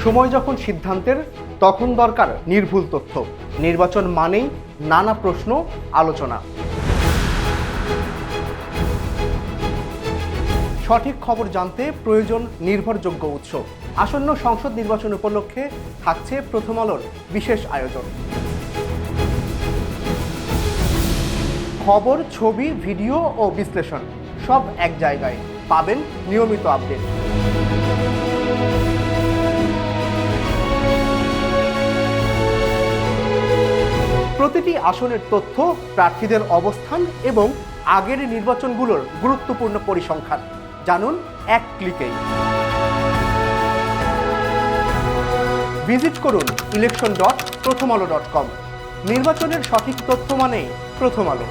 সময় যখন সিদ্ধান্তের, তখন দরকার নির্ভুল তথ্য। নির্বাচন মানেই নানা প্রশ্ন, আলোচনা। সঠিক খবর জানতে প্রয়োজন নির্ভরযোগ্য উৎস। আসন্ন সংসদ নির্বাচন উপলক্ষে থাকছে প্রথম আলোর বিশেষ আয়োজন। খবর, ছবি, ভিডিও ও বিশ্লেষণ সব এক জায়গায় পাবেন, নিয়মিত আপডেট। প্রতিটি আসনের তথ্য, প্রার্থীদের অবস্থান এবং আগের নির্বাচনগুলোর গুরুত্বপূর্ণ পরিসংখ্যান জানুন এক ক্লিকেই। ভিজিট করুন election.prothomalo.com। নির্বাচনের সঠিক তথ্য মানেই প্রথম আলো।